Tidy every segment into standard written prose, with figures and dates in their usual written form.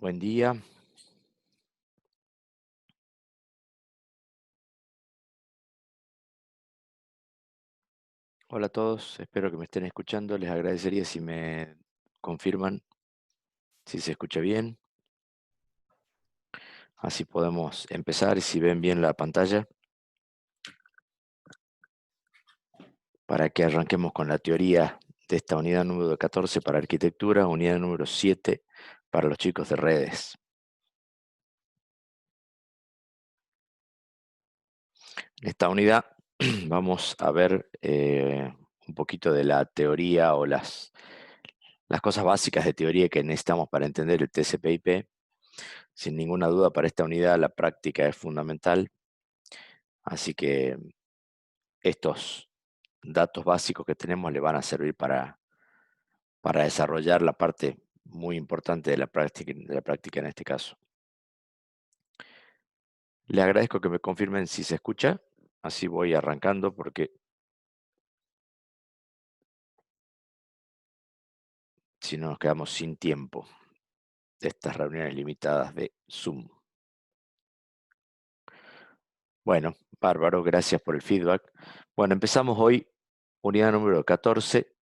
Buen día. Hola a todos. Espero que me estén escuchando. Les agradecería si me confirman si se escucha bien. Así podemos empezar y si ven bien la pantalla para que arranquemos con la teoría de esta unidad número 14 para arquitectura, unidad número 7 para los chicos de redes. En esta unidad vamos a ver un poquito de la teoría o las cosas básicas de teoría que necesitamos para entender el TCP/IP. Sin ninguna duda, para esta unidad la práctica es fundamental, así que estos datos básicos que tenemos le van a servir para desarrollar la parte muy importante de la práctica en este caso. Le agradezco que me confirmen si se escucha, así voy arrancando porque si no nos quedamos sin tiempo de estas reuniones limitadas de Zoom. Bueno, bárbaro, gracias por el feedback. Bueno, empezamos hoy, unidad número 14.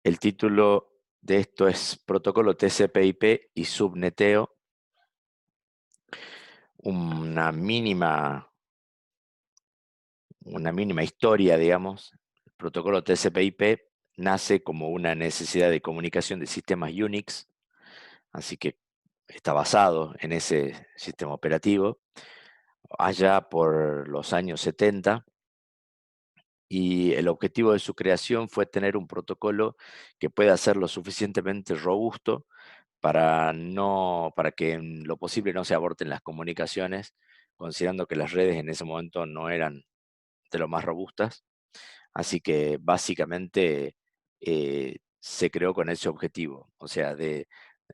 El título de esto es Protocolo TCP/IP y Subneteo. Una mínima historia, digamos. El protocolo TCP/IP nace como una necesidad de comunicación de sistemas Unix, así que está basado en ese sistema operativo, allá por los años 70, y el objetivo de su creación fue tener un protocolo que pueda ser lo suficientemente robusto para que en lo posible no se aborten las comunicaciones, considerando que las redes en ese momento no eran de lo más robustas. Así que básicamente se creó con ese objetivo. O sea,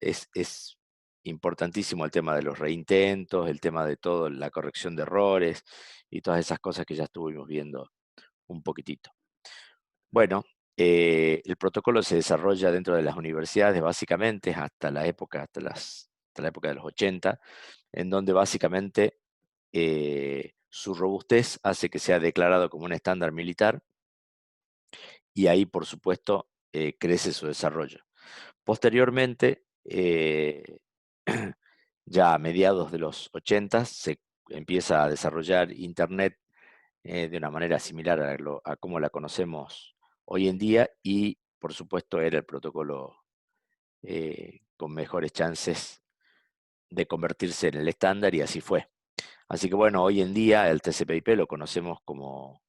es importantísimo el tema de los reintentos, el tema de todo, la corrección de errores y todas esas cosas que ya estuvimos viendo un poquitito. Bueno, el protocolo se desarrolla dentro de las universidades básicamente hasta la época de los 80, en donde básicamente su robustez hace que sea declarado como un estándar militar y ahí, por supuesto, crece su desarrollo. Posteriormente, ya a mediados de los 80 se empieza a desarrollar Internet de una manera similar a como la conocemos hoy en día y, por supuesto, era el protocolo con mejores chances de convertirse en el estándar y así fue. Así que bueno, hoy en día el TCP/IP lo conocemos como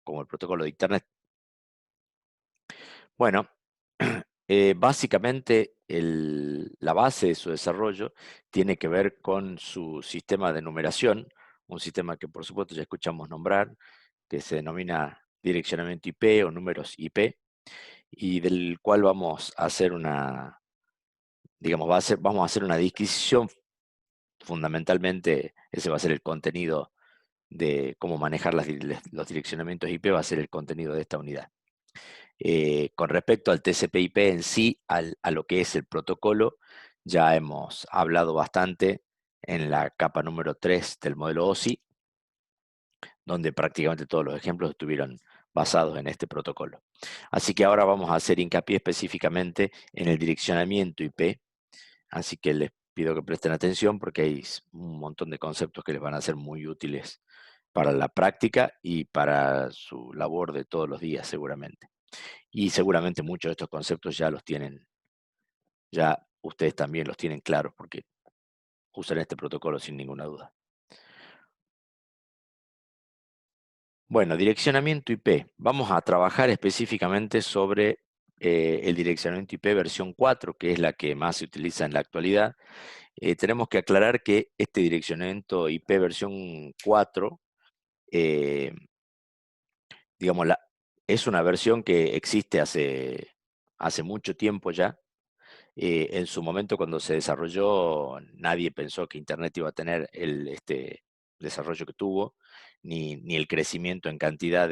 el protocolo de Internet. Bueno, básicamente la base de su desarrollo tiene que ver con su sistema de numeración, un sistema que por supuesto ya escuchamos nombrar, que se denomina direccionamiento IP o números IP, y del cual vamos a hacer digamos, vamos a hacer una disquisición. Fundamentalmente ese va a ser el contenido de cómo manejar los direccionamientos IP, va a ser el contenido de esta unidad. Con respecto al TCP/IP en sí, a lo que es el protocolo, ya hemos hablado bastante en la capa número 3 del modelo OSI, donde prácticamente todos los ejemplos estuvieron basados en este protocolo. Así que ahora vamos a hacer hincapié específicamente en el direccionamiento IP, así que les pido que presten atención porque hay un montón de conceptos que les van a ser muy útiles para la práctica y para su labor de todos los días seguramente. Y seguramente muchos de estos conceptos ya los tienen, ya ustedes también los tienen claros porque usan este protocolo sin ninguna duda. Bueno, direccionamiento IP. Vamos a trabajar específicamente sobre el direccionamiento IP versión 4, que es la que más se utiliza en la actualidad. Tenemos que aclarar que este direccionamiento IP versión 4, eh, digamos, es una versión que existe hace mucho tiempo ya. En su momento, cuando se desarrolló, nadie pensó que Internet iba a tener este desarrollo que tuvo, ni el crecimiento en cantidad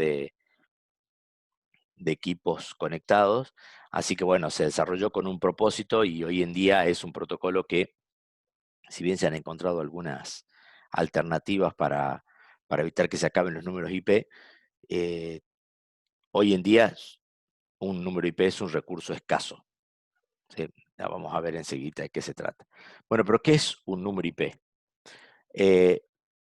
de equipos conectados. Así que bueno, se desarrolló con un propósito y hoy en día es un protocolo que, si bien se han encontrado algunas alternativas para evitar que se acaben los números IP, eh, hoy en día un número IP es un recurso escaso. ¿Sí? Ya vamos a ver enseguida de qué se trata. Bueno, pero ¿qué es un número IP? Eh,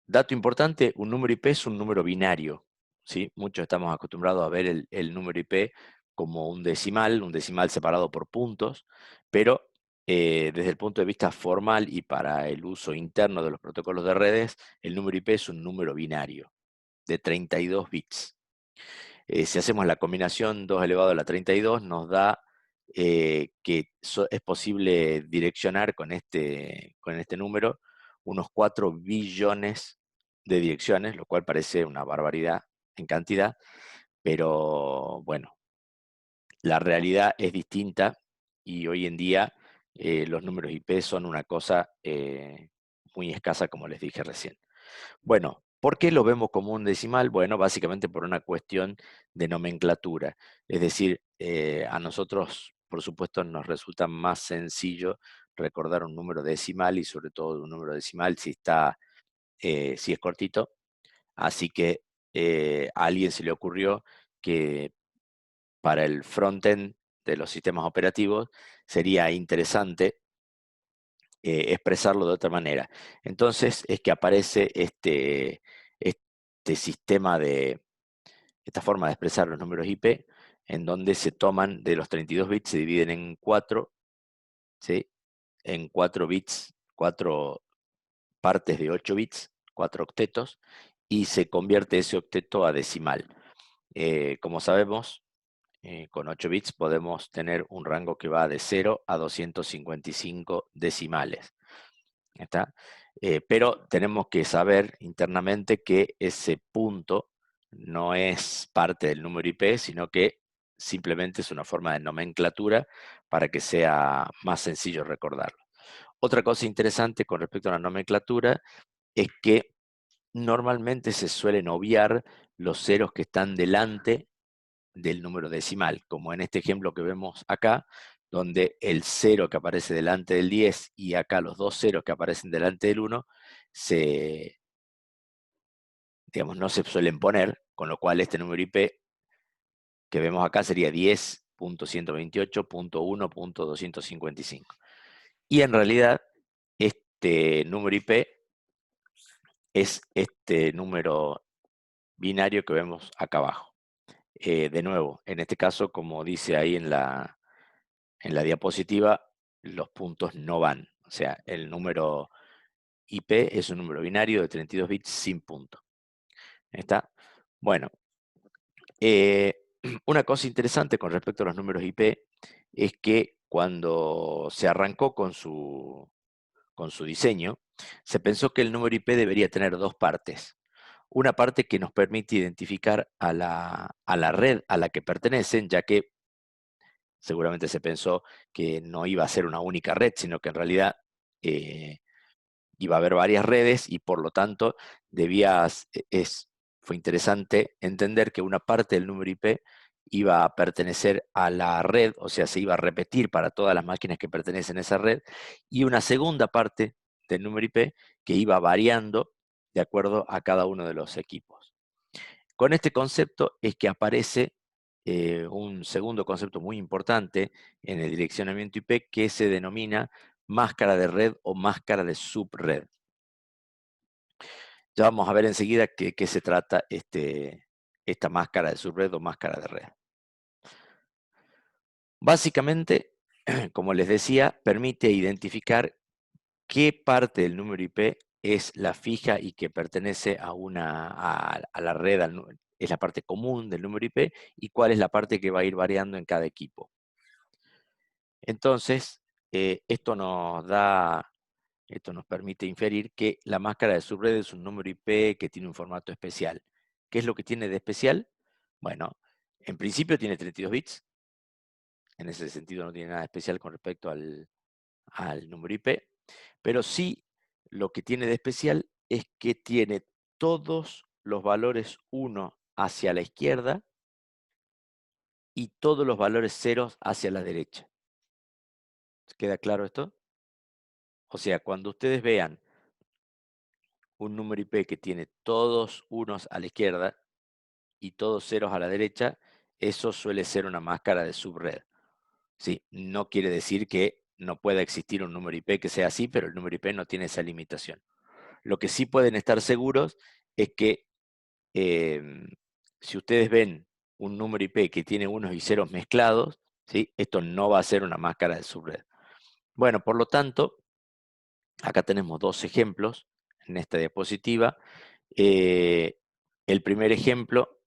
Dato importante, un número IP es un número binario. ¿Sí? Muchos estamos acostumbrados a ver el número IP como un decimal separado por puntos, pero desde el punto de vista formal y para el uso interno de los protocolos de redes, el número IP es un número binario de 32 bits. Si hacemos la combinación 2 elevado a la 32, nos da que es posible direccionar con este número unos 4 billones de direcciones, lo cual parece una barbaridad en cantidad, pero bueno, la realidad es distinta y hoy en día los números IP son una cosa muy escasa, como les dije recién. Bueno, ¿por qué lo vemos como un decimal? Bueno, básicamente por una cuestión de nomenclatura. Es decir, a nosotros, por supuesto, nos resulta más sencillo recordar un número decimal y sobre todo un número decimal si es cortito. Así que a alguien se le ocurrió que para el frontend de los sistemas operativos sería interesante expresarlo de otra manera. Entonces es que aparece este sistema esta forma de expresar los números IP, en donde se toman de los 32 bits, se dividen en 4, ¿sí? En 4 bits, 4 partes de 8 bits, 4 octetos, y se convierte ese octeto a decimal. Como sabemos, con 8 bits podemos tener un rango que va de 0 a 255 decimales. ¿Está? Pero tenemos que saber internamente que ese punto no es parte del número IP, sino que simplemente es una forma de nomenclatura para que sea más sencillo recordarlo. Otra cosa interesante con respecto a la nomenclatura es que normalmente se suelen obviar los ceros que están delante del número decimal, como en este ejemplo que vemos acá, donde el 0 que aparece delante del 10 y acá los dos ceros que aparecen delante del 1, digamos, no se suelen poner, con lo cual este número IP que vemos acá sería 10.128.1.255. Y en realidad, este número IP es este número binario que vemos acá abajo. De nuevo, en este caso, como dice ahí en la diapositiva, los puntos no van. O sea, el número IP es un número binario de 32 bits sin punto. ¿Está? Bueno, una cosa interesante con respecto a los números IP es que cuando se arrancó con su diseño, se pensó que el número IP debería tener dos partes. Una parte que nos permite identificar a la red a la que pertenecen, ya que seguramente se pensó que no iba a ser una única red, sino que en realidad eh, iba a haber varias redes y por lo tanto fue interesante entender que una parte del número IP iba a pertenecer a la red, o sea, se iba a repetir para todas las máquinas que pertenecen a esa red, y una segunda parte del número IP que iba variando de acuerdo a cada uno de los equipos. Con este concepto es que aparece un segundo concepto muy importante en el direccionamiento IP que se denomina máscara de red o máscara de subred. Ya vamos a ver enseguida qué se trata esta máscara de subred o máscara de red. Básicamente, como les decía, permite identificar qué parte del número IP es la fija y que pertenece a la red, es la parte común del número IP, y cuál es la parte que va a ir variando en cada equipo. Entonces, esto nos permite inferir que la máscara de subred es un número IP que tiene un formato especial. ¿Qué es lo que tiene de especial? Bueno, en principio tiene 32 bits, en ese sentido no tiene nada especial con respecto al número IP, pero sí lo que tiene de especial es que tiene todos los valores 1 hacia la izquierda y todos los valores ceros hacia la derecha. ¿Queda claro esto? O sea, cuando ustedes vean un número IP que tiene todos unos a la izquierda y todos ceros a la derecha, eso suele ser una máscara de subred. Sí, no quiere decir que no pueda existir un número IP que sea así, pero el número IP no tiene esa limitación. Lo que sí pueden estar seguros es que si ustedes ven un número IP que tiene unos y ceros mezclados, ¿sí? Esto no va a ser una máscara de subred. Bueno, por lo tanto, acá tenemos dos ejemplos en esta diapositiva. El primer ejemplo,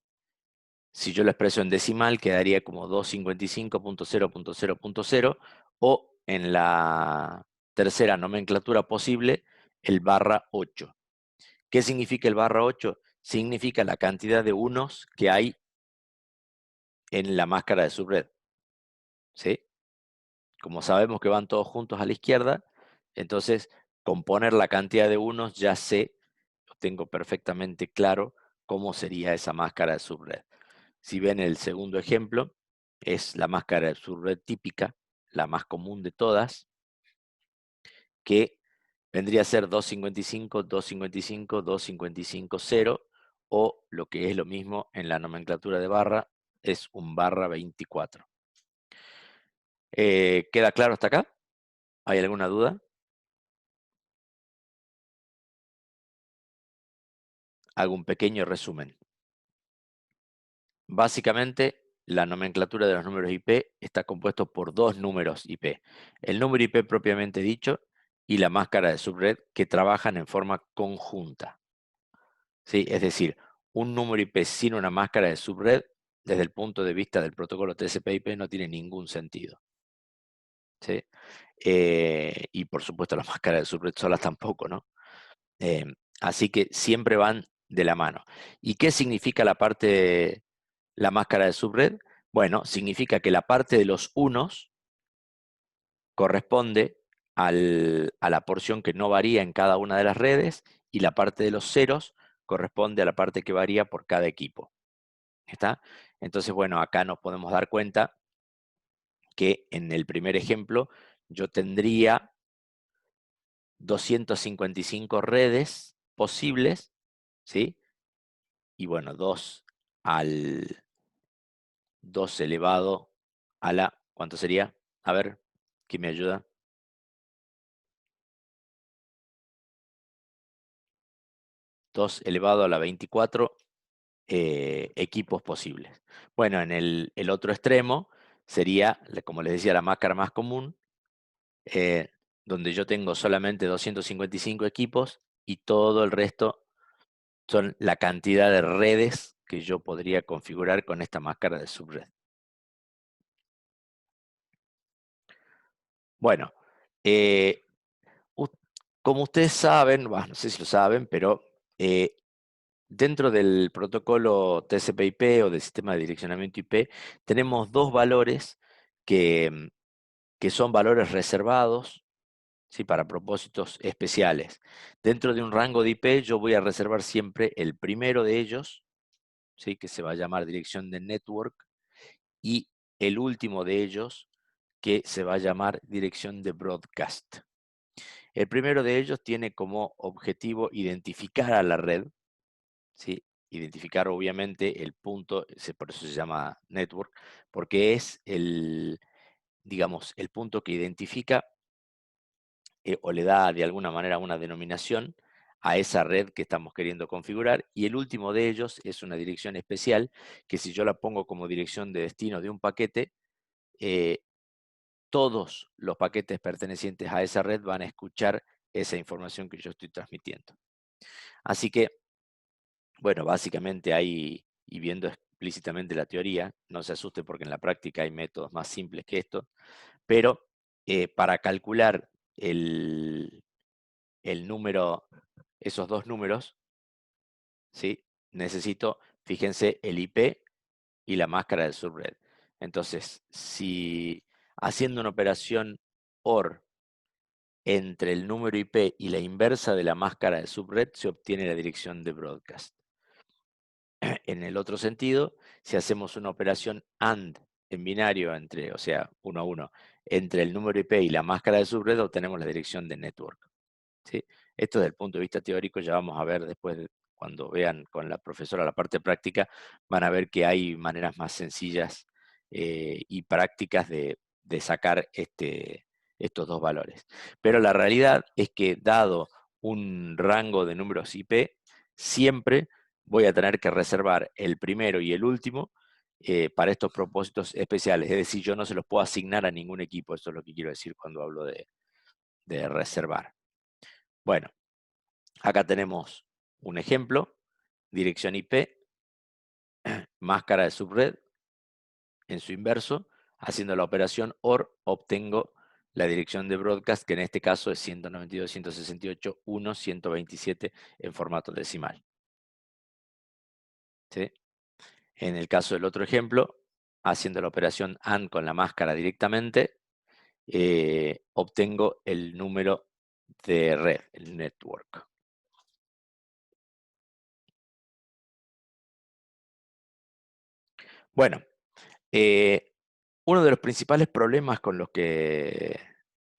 si yo lo expreso en decimal, quedaría como 255.0.0.0 o en la tercera nomenclatura posible, el /8. ¿Qué significa el /8? Significa la cantidad de unos que hay en la máscara de subred. ¿Sí? Como sabemos que van todos juntos a la izquierda, entonces con poner la cantidad de unos ya sé, lo tengo perfectamente claro cómo sería esa máscara de subred. Si ven el segundo ejemplo, es la máscara de subred típica, la más común de todas, que vendría a ser 255, 255, 255, 0, o lo que es lo mismo en la nomenclatura de barra, es un /24. ¿Queda claro hasta acá? ¿Hay alguna duda? Hago un pequeño resumen. Básicamente, la nomenclatura de los números IP está compuesto por dos números IP. El número IP propiamente dicho y la máscara de subred que trabajan en forma conjunta. ¿Sí? Es decir, un número IP sin una máscara de subred, desde el punto de vista del protocolo TCP/IP, no tiene ningún sentido. ¿Sí? Y por supuesto, la máscara de subred solas tampoco, ¿no? Eh, Así que siempre van de la mano. ¿Y qué significa la máscara de subred? Bueno, significa que la parte de los unos corresponde a la porción que no varía en cada una de las redes y la parte de los ceros corresponde a la parte que varía por cada equipo. ¿Está? Entonces, bueno, acá nos podemos dar cuenta que en el primer ejemplo yo tendría 255 redes posibles, ¿sí? Y bueno, 2 elevado a la, ¿cuánto sería? A ver, ¿quién me ayuda? 2 elevado a la 24 equipos posibles. Bueno, en el otro extremo sería, como les decía, la máscara más común, eh, donde yo tengo solamente 255 equipos y todo el resto son la cantidad de redes que yo podría configurar con esta máscara de subred. Bueno, eh, u- como ustedes saben, no sé si lo saben, pero dentro del protocolo TCP/IP o del sistema de direccionamiento IP, tenemos dos valores que son valores reservados, ¿sí? Para propósitos especiales. Dentro de un rango de IP yo voy a reservar siempre el primero de ellos, ¿sí? Que se va a llamar dirección de network, y el último de ellos, que se va a llamar dirección de broadcast. El primero de ellos tiene como objetivo identificar a la red, ¿sí? Identificar obviamente el punto, por eso se llama network, porque es digamos, el punto que identifica o le da de alguna manera una denominación a esa red que estamos queriendo configurar. Y el último de ellos es una dirección especial que si yo la pongo como dirección de destino de un paquete, eh, todos los paquetes pertenecientes a esa red van a escuchar esa información que yo estoy transmitiendo. Así que, bueno, básicamente ahí, y viendo explícitamente la teoría, no se asuste porque en la práctica hay métodos más simples que esto, pero para calcular el número, esos dos números, ¿sí? Necesito, fíjense, el IP y la máscara de subred. Entonces, si haciendo una operación OR entre el número IP y la inversa de la máscara de subred, se obtiene la dirección de broadcast. En el otro sentido, si hacemos una operación AND en binario entre, o sea, 1 a 1, entre el número IP y la máscara de subred, obtenemos la dirección de network. ¿Sí? Esto desde el punto de vista teórico ya vamos a ver después, cuando vean con la profesora la parte práctica, van a ver que hay maneras más sencillas y prácticas de sacar estos dos valores. Pero la realidad es que dado un rango de números IP, siempre voy a tener que reservar el primero y el último para estos propósitos especiales. Es decir, yo no se los puedo asignar a ningún equipo. Eso es lo que quiero decir cuando hablo de reservar. Bueno, acá tenemos un ejemplo, dirección IP, máscara de subred, en su inverso, haciendo la operación OR, obtengo la dirección de broadcast, que en este caso es 192.168.1.127 en formato decimal. ¿Sí? En el caso del otro ejemplo, haciendo la operación AND con la máscara directamente, obtengo el número de red, el network. Bueno, uno de los principales problemas con los que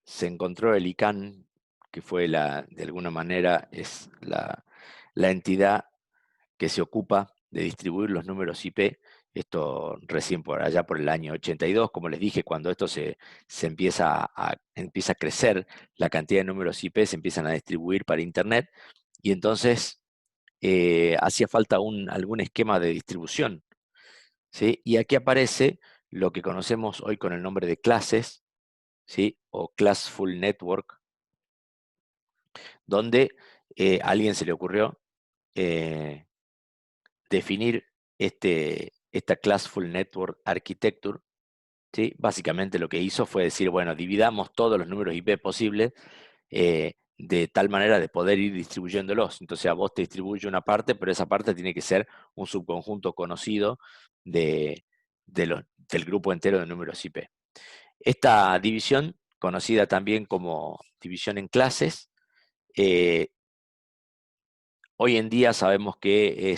se encontró el ICANN, que fue de alguna manera es la entidad que se ocupa de distribuir los números IP, esto recién por allá por el año 82, como les dije, cuando esto se empieza a crecer, la cantidad de números IP se empiezan a distribuir para Internet, y entonces hacía falta algún esquema de distribución. ¿Sí? Y aquí aparece lo que conocemos hoy con el nombre de clases, ¿sí? O Classful Network, donde a alguien se le ocurrió eh, definir esta Classful Network Architecture. ¿Sí? Básicamente lo que hizo fue decir, bueno, dividamos todos los números IP posibles de tal manera de poder ir distribuyéndolos. Entonces a vos te distribuye una parte, pero esa parte tiene que ser un subconjunto conocido de, del grupo entero de números IP. Esta división, conocida también como división en clases, eh, hoy en día sabemos que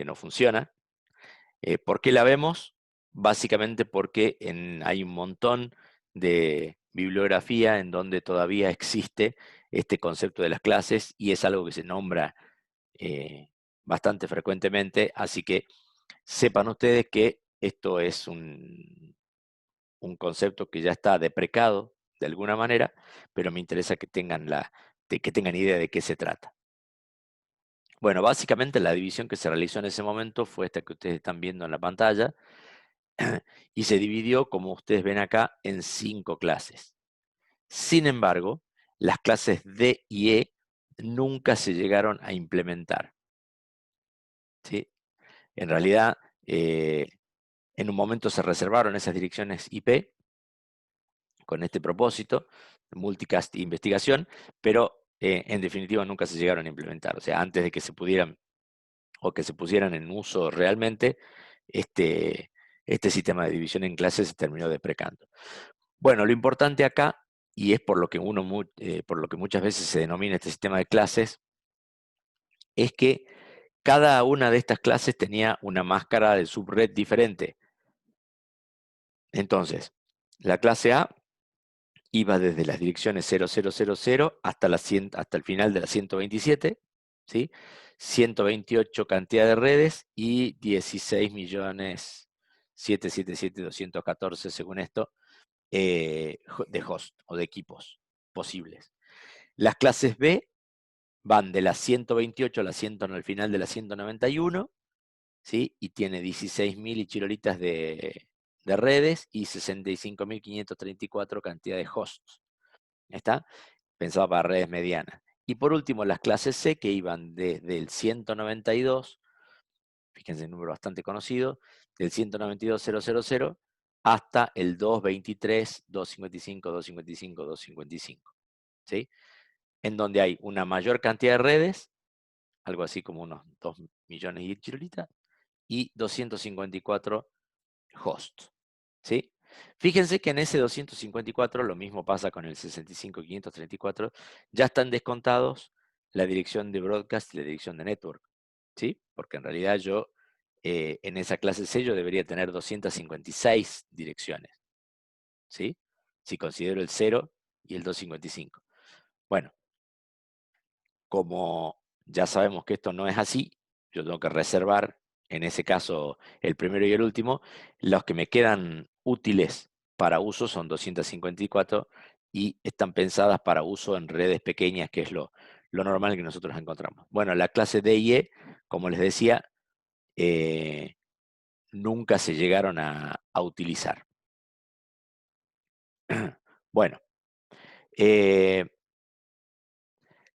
no funciona. ¿Por qué la vemos? Básicamente porque hay un montón de bibliografía en donde todavía existe este concepto de las clases y es algo que se nombra bastante frecuentemente, así que sepan ustedes que esto es un concepto que ya está deprecado de alguna manera, pero me interesa que tengan idea de qué se trata. Bueno, básicamente la división que se realizó en ese momento fue esta que ustedes están viendo en la pantalla y se dividió, como ustedes ven acá, en 5 clases. Sin embargo, las clases D y E nunca se llegaron a implementar. ¿Sí? En realidad, en un momento se reservaron esas direcciones IP con este propósito, multicast investigación, pero en definitiva nunca se llegaron a implementar. O sea, antes de que se pudieran o que se pusieran en uso realmente, este, este sistema de división en clases se terminó deprecando. Bueno, lo importante acá, y es por lo que por lo que muchas veces se denomina este sistema de clases, es que cada una de estas clases tenía una máscara de subred diferente. Entonces, la clase A iba desde las direcciones 0000 hasta el final de la 127, ¿sí? 128 cantidad de redes y 16.777.214, según esto, de host o de equipos posibles. Las clases B van de la 128 a la 100 al final de la 191, ¿sí? Y tiene 16.000 y chirolitas de redes y 65.534 cantidad de hosts. ¿Está? Pensado para redes medianas. Y por último, las clases C, que iban desde el 192, fíjense, un número bastante conocido, del 192.000 hasta el 223, 255, 255, 255. ¿Sí? En donde hay una mayor cantidad de redes, algo así como unos 2 millones y chirolitas, y 254 hosts. ¿Sí? Fíjense que en ese 254, lo mismo pasa con el 65.534, ya están descontados la dirección de broadcast y la dirección de network. ¿Sí? Porque en realidad yo en esa clase C yo debería tener 256 direcciones, ¿sí? Si considero el 0 y el 255. Bueno, como ya sabemos que esto no es así, yo tengo que reservar, en ese caso, el primero y el último. Los que me quedan útiles para uso son 254 y están pensadas para uso en redes pequeñas, que es lo normal que nosotros encontramos. Bueno, la clase D y E, como les decía, nunca se llegaron a utilizar. Bueno, eh,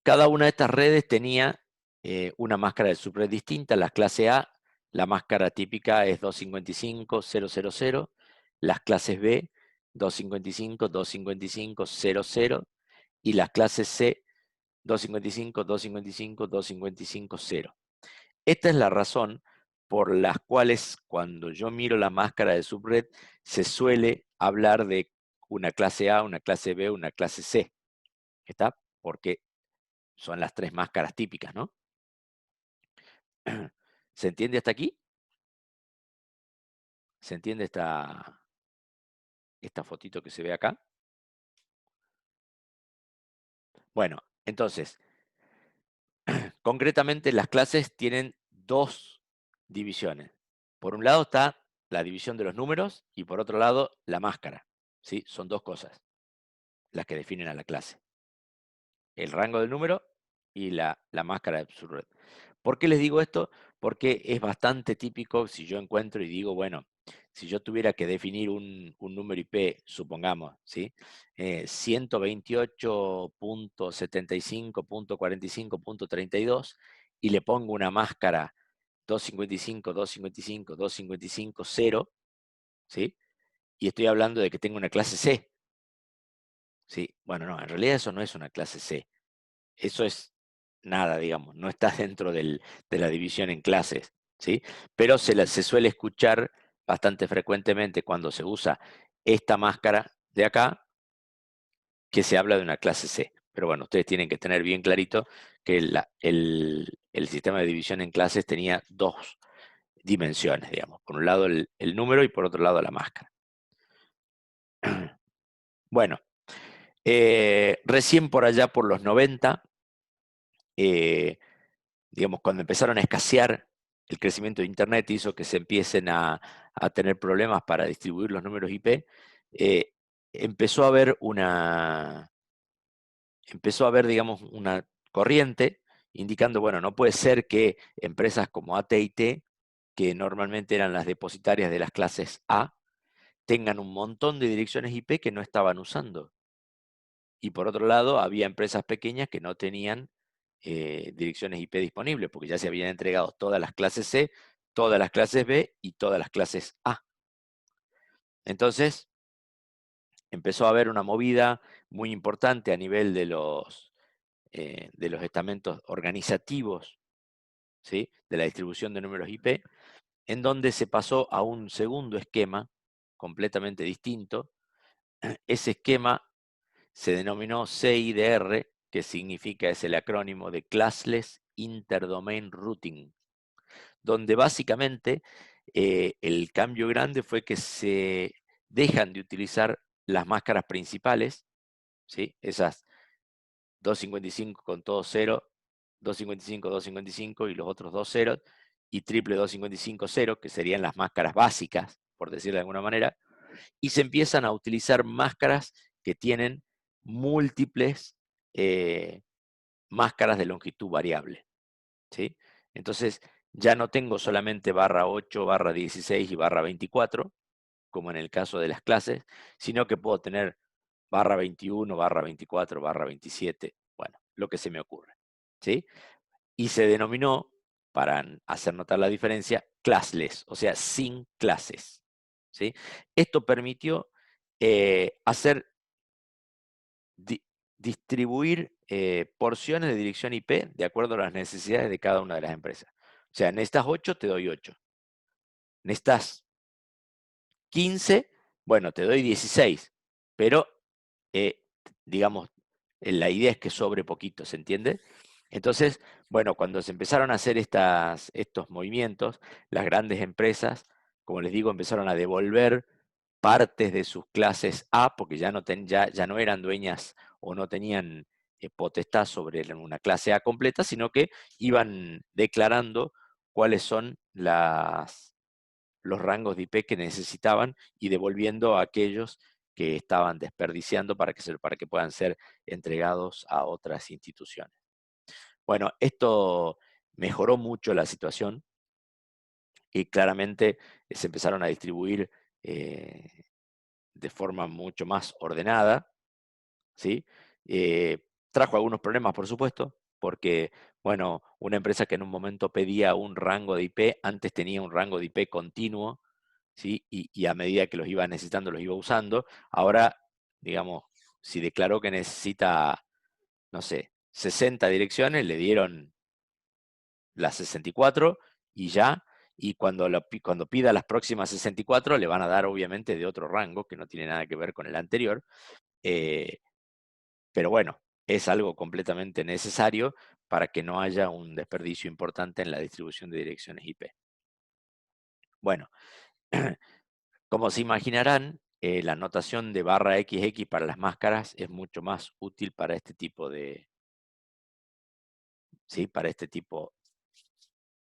cada una de estas redes tenía una máscara de subred distinta. La clase A, la máscara típica es 255.000. Las clases B, 255.255.00. Y las clases C, 255.255.255.0. Esta es la razón por las cuales cuando yo miro la máscara de subred se suele hablar de una clase A, una clase B, una clase C. ¿Está? Porque son las tres máscaras típicas, ¿no? ¿Se entiende hasta aquí? ¿Se entiende esta fotito que se ve acá? Bueno, entonces, concretamente las clases tienen dos divisiones. Por un lado está la división de los números y por otro lado la máscara. ¿Sí? Son dos cosas las que definen a la clase. El rango del número y la máscara de subred. ¿Por qué les digo esto? Porque es bastante típico si yo encuentro y digo, bueno, si yo tuviera que definir un número IP, supongamos, ¿sí? 128.75.45.32 y le pongo una máscara 255, 255, 255, 0, ¿sí? Y estoy hablando de que tengo una clase C, ¿sí? Bueno, no, en realidad eso no es una clase C. Eso es nada, digamos, no está dentro de la división en clases, ¿sí? Pero se suele escuchar bastante frecuentemente cuando se usa esta máscara de acá, que se habla de una clase C. Pero bueno, ustedes tienen que tener bien clarito que el sistema de división en clases tenía dos dimensiones, digamos. Por un lado el número y por otro lado la máscara. Bueno, recién por allá por los 90, digamos, cuando empezaron a escasear, el crecimiento de Internet hizo que se empiecen a tener problemas para distribuir los números IP. eh, empezó a haber digamos, una corriente indicando, bueno, no puede ser que empresas como AT&T, que normalmente eran las depositarias de las clases A, tengan un montón de direcciones IP que no estaban usando. Y por otro lado, había empresas pequeñas que no tenían direcciones IP disponibles, porque ya se habían entregado todas las clases C, todas las clases B y todas las clases A. Entonces, empezó a haber una movida muy importante a nivel de los estamentos organizativos, ¿sí? De la distribución de números IP, en donde se pasó a un segundo esquema completamente distinto. Ese esquema se denominó CIDR, que significa, es el acrónimo de Classless Interdomain Routing, donde básicamente el cambio grande fue que se dejan de utilizar las máscaras principales, ¿sí? Esas 255 con todo cero, 255, 255 y los otros dos ceros, y triple 255, 0, que serían las máscaras básicas, por decirlo de alguna manera, y se empiezan a utilizar máscaras que tienen múltiples máscaras de longitud variable, ¿sí? Entonces, ya no tengo solamente barra 8, barra 16 y barra 24, como en el caso de las clases, sino que puedo tener barra 21, barra 24, barra 27, bueno, lo que se me ocurre, ¿sí? Y se denominó, para hacer notar la diferencia, classless, o sea, sin clases, ¿sí? Esto permitió hacer distribuir porciones de dirección IP de acuerdo a las necesidades de cada una de las empresas. O sea, necesitas 8, te doy 8. Necesitas 15, bueno, te doy 16. Pero, digamos, la idea es que sobre poquito, ¿se entiende? Entonces, bueno, cuando se empezaron a hacer estos movimientos, las grandes empresas, como les digo, empezaron a devolver partes de sus clases A, porque ya no eran dueñas o no tenían potestad sobre una clase A completa, sino que iban declarando cuáles son los rangos de IP que necesitaban y devolviendo a aquellos que estaban desperdiciando para que puedan ser entregados a otras instituciones. Bueno, esto mejoró mucho la situación y claramente se empezaron a distribuir de forma mucho más ordenada, ¿sí? Trajo algunos problemas, por supuesto, porque, bueno, una empresa que en un momento pedía un rango de IP, antes tenía un rango de IP continuo, ¿sí? Y a medida que los iba necesitando, los iba usando. Ahora, digamos, si declaró que necesita, no sé, 60 direcciones, le dieron las 64 y ya, y cuando pida las próximas 64 le van a dar obviamente de otro rango que no tiene nada que ver con el anterior, eh, pero bueno, es algo completamente necesario para que no haya un desperdicio importante en la distribución de direcciones IP. Bueno, como se imaginarán, la notación de barra XX para las máscaras es mucho más útil para este tipo ¿sí? Para este tipo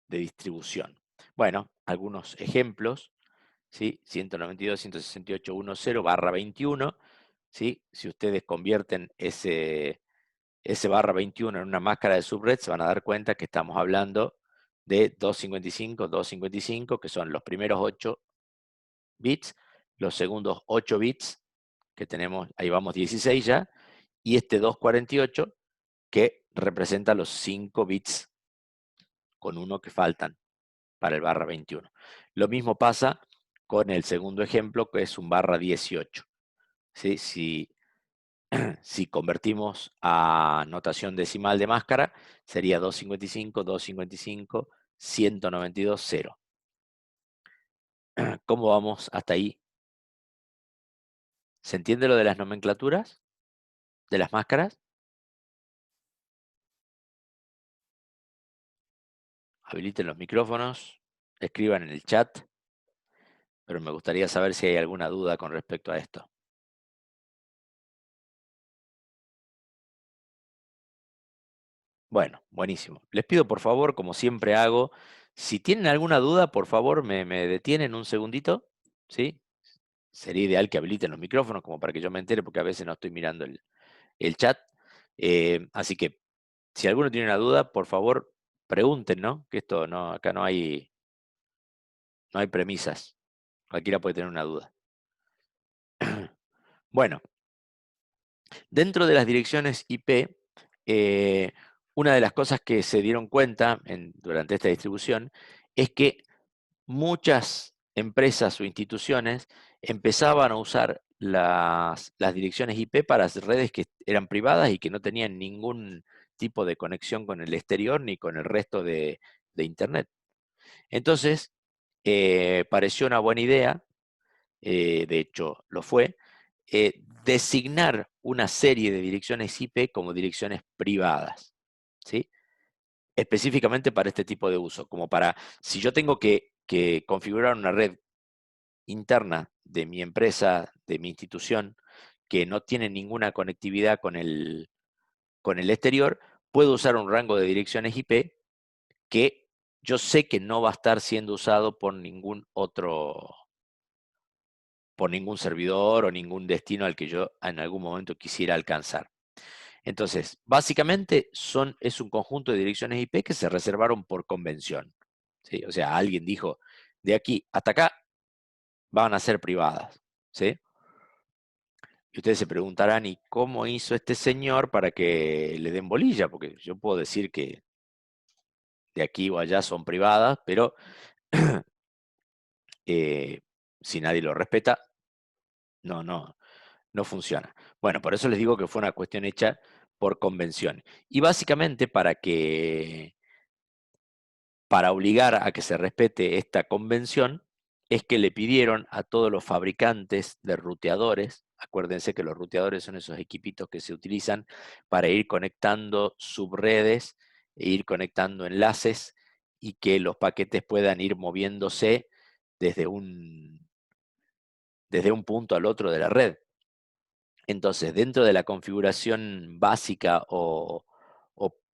de distribución. Bueno, algunos ejemplos, ¿sí? 192.168.1.0 barra 21, ¿sí? Si ustedes convierten ese barra 21 en una máscara de subred, se van a dar cuenta que estamos hablando de 255, 255, que son los primeros 8 bits, los segundos 8 bits, que tenemos, ahí vamos 16 ya, y este 248, que representa los 5 bits con 1 que faltan para el barra 21. Lo mismo pasa con el segundo ejemplo, que es un barra 18. ¿Sí? Si convertimos a notación decimal de máscara, sería 255, 255, 192, 0. ¿Cómo vamos hasta ahí? ¿Se entiende lo de las nomenclaturas? ¿De las máscaras? Habiliten los micrófonos, escriban en el chat, pero me gustaría saber si hay alguna duda con respecto a esto. Bueno, buenísimo. Les pido por favor, como siempre hago, si tienen alguna duda, por favor me detienen un segundito, ¿sí? Sería ideal que habiliten los micrófonos como para que yo me entere, porque a veces no estoy mirando el chat. Así que si alguno tiene una duda, por favor, pregunten, ¿no? Que esto no, acá no hay premisas. Cualquiera puede tener una duda. Bueno, dentro de las direcciones IP, eh, una de las cosas que se dieron cuenta durante esta distribución es que muchas empresas o instituciones empezaban a usar las direcciones IP para redes que eran privadas y que no tenían ningún tipo de conexión con el exterior ni con el resto de Internet. Entonces, pareció una buena idea, de hecho lo fue, designar una serie de direcciones IP como direcciones privadas, ¿sí? Específicamente para este tipo de uso, como para, si yo tengo que configurar una red interna de mi empresa, de mi institución, que no tiene ninguna conectividad con el exterior, puedo usar un rango de direcciones IP que yo sé que no va a estar siendo usado por ningún servidor o ningún destino al que yo en algún momento quisiera alcanzar. Entonces, básicamente es un conjunto de direcciones IP que se reservaron por convención, ¿sí? O sea, alguien dijo, de aquí hasta acá van a ser privadas, ¿sí? Y ustedes se preguntarán, ¿y cómo hizo este señor para que le den bolilla? Porque yo puedo decir que de aquí o allá son privadas, pero eh, si nadie lo respeta, no, no funciona. Bueno, por eso les digo que fue una cuestión hecha por convención. Y básicamente para obligar a que se respete esta convención, es que le pidieron a todos los fabricantes de ruteadores, acuérdense que los ruteadores son esos equipitos que se utilizan para ir conectando subredes e ir conectando enlaces y que los paquetes puedan ir moviéndose desde desde un punto al otro de la red. Entonces, dentro de la configuración básica o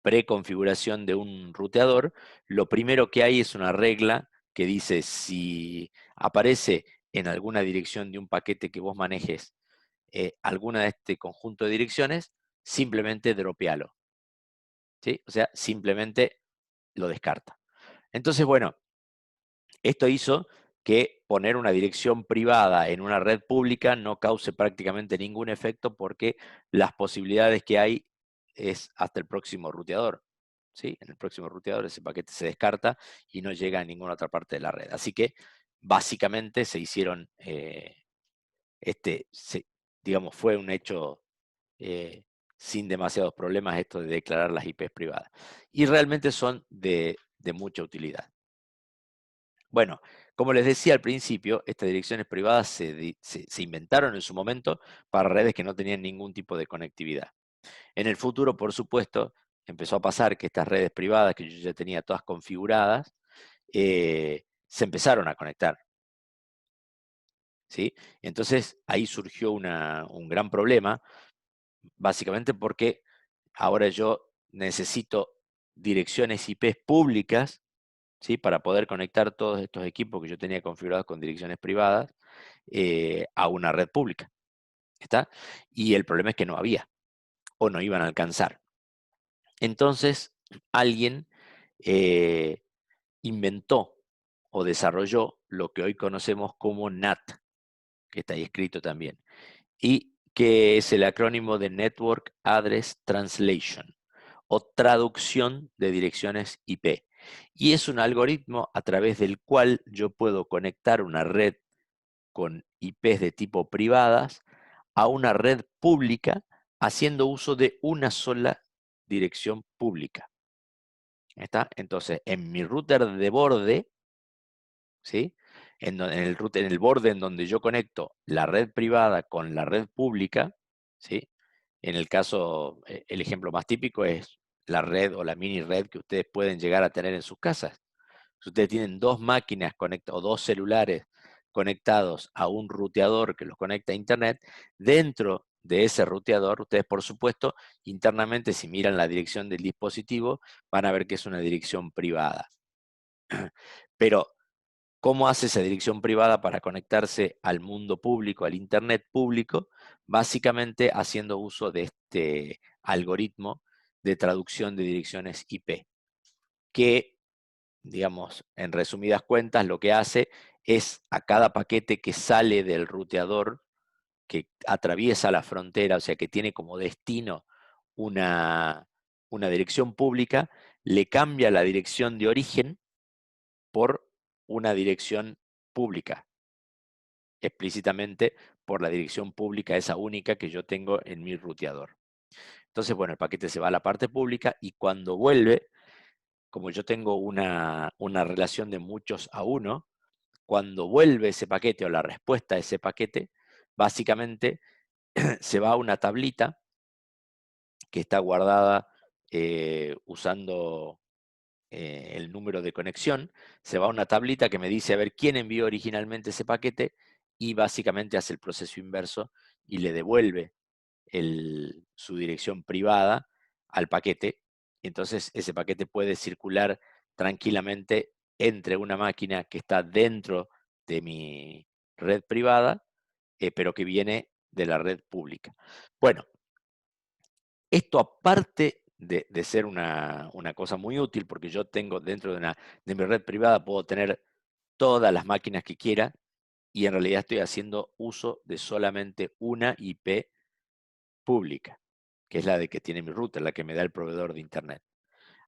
preconfiguración de un ruteador, lo primero que hay es una regla que dice si aparece en alguna dirección de un paquete que vos manejes alguna de este conjunto de direcciones, simplemente dropealo, ¿sí? O sea, simplemente lo descarta. Entonces, bueno, esto hizo que poner una dirección privada en una red pública no cause prácticamente ningún efecto porque las posibilidades que hay es hasta el próximo ruteador. ¿Sí? En el próximo ruteador ese paquete se descarta y no llega a ninguna otra parte de la red. Así que básicamente se hicieron, digamos, fue un hecho sin demasiados problemas esto de declarar las IPs privadas. Y realmente son de mucha utilidad. Bueno, como les decía al principio, estas direcciones privadas se inventaron en su momento para redes que no tenían ningún tipo de conectividad. En el futuro, por supuesto, empezó a pasar que estas redes privadas, que yo ya tenía todas configuradas, se empezaron a conectar. ¿Sí? Entonces ahí surgió un gran problema, básicamente porque ahora yo necesito direcciones IP públicas, ¿sí? Para poder conectar todos estos equipos que yo tenía configurados con direcciones privadas a una red pública. ¿Está? Y el problema es que no había o no iban a alcanzar. Entonces, alguien eh, inventó o desarrolló lo que hoy conocemos como NAT, que está ahí escrito también, y que es el acrónimo de Network Address Translation o traducción de direcciones IP. Y es un algoritmo a través del cual yo puedo conectar una red con IPs de tipo privadas a una red pública haciendo uso de una sola dirección pública. ¿Está? Entonces, en mi router de borde, ¿sí? En el borde en donde yo conecto la red privada con la red pública, ¿sí? En el caso, el ejemplo más típico es la red o la mini red que ustedes pueden llegar a tener en sus casas. Si ustedes tienen dos máquinas conectadas o dos celulares conectados a un ruteador que los conecta a Internet, dentro de ese ruteador, ustedes por supuesto, internamente si miran la dirección del dispositivo, van a ver que es una dirección privada. Pero, ¿cómo hace esa dirección privada para conectarse al mundo público, al Internet público? Básicamente haciendo uso de este algoritmo de traducción de direcciones IP, que digamos, en resumidas cuentas, lo que hace es a cada paquete que sale del ruteador, que atraviesa la frontera, o sea, que tiene como destino una, una dirección pública, le cambia la dirección de origen por una dirección pública, explícitamente por la dirección pública esa única que yo tengo en mi ruteador. Entonces, bueno, el paquete se va a la parte pública y cuando vuelve, como yo tengo una relación de muchos a uno, cuando vuelve ese paquete o la respuesta a ese paquete, básicamente se va a una tablita que está guardada usando el número de conexión, se va a una tablita que me dice a ver quién envió originalmente ese paquete y básicamente hace el proceso inverso y le devuelve su dirección privada al paquete. Entonces ese paquete puede circular tranquilamente entre una máquina que está dentro de mi red privada, pero que viene de la red pública. Bueno, esto aparte de ser una cosa muy útil, porque yo tengo dentro de mi red privada, puedo tener todas las máquinas que quiera y en realidad estoy haciendo uso de solamente una IP pública, que es la de que tiene mi router, la que me da el proveedor de Internet.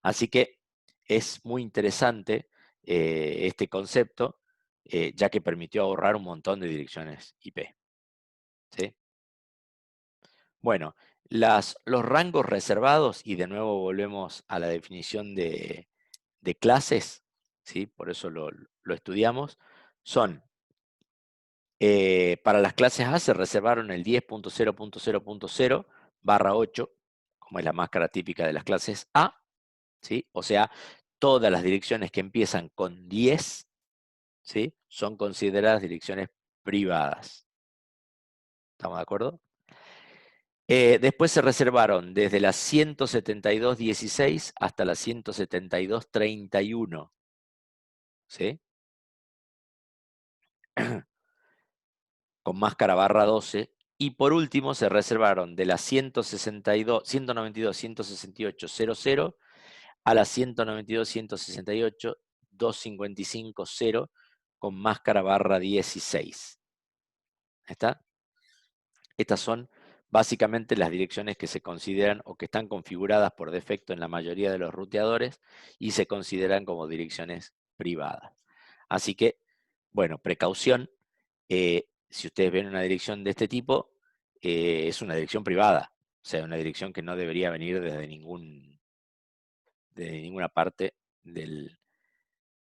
Así que es muy interesante este concepto, ya que permitió ahorrar un montón de direcciones IP. ¿Sí? Bueno, los rangos reservados, y de nuevo volvemos a la definición de clases, ¿sí? Por eso lo estudiamos, son, para las clases A se reservaron el 10.0.0.0/8, como es la máscara típica de las clases A, ¿sí? O sea, todas las direcciones que empiezan con 10, ¿sí? Son consideradas direcciones privadas. ¿Estamos de acuerdo? Después se reservaron desde las 172.16 hasta las 172.31, ¿sí? Con máscara /12. Y por último se reservaron de las 192.168.00 a las 192.168.255.0 con máscara /16. ¿Está? Estas son básicamente las direcciones que se consideran o que están configuradas por defecto en la mayoría de los ruteadores y se consideran como direcciones privadas. Así que, bueno, precaución, si ustedes ven una dirección de este tipo, es una dirección privada, o sea, una dirección que no debería venir desde ninguna parte de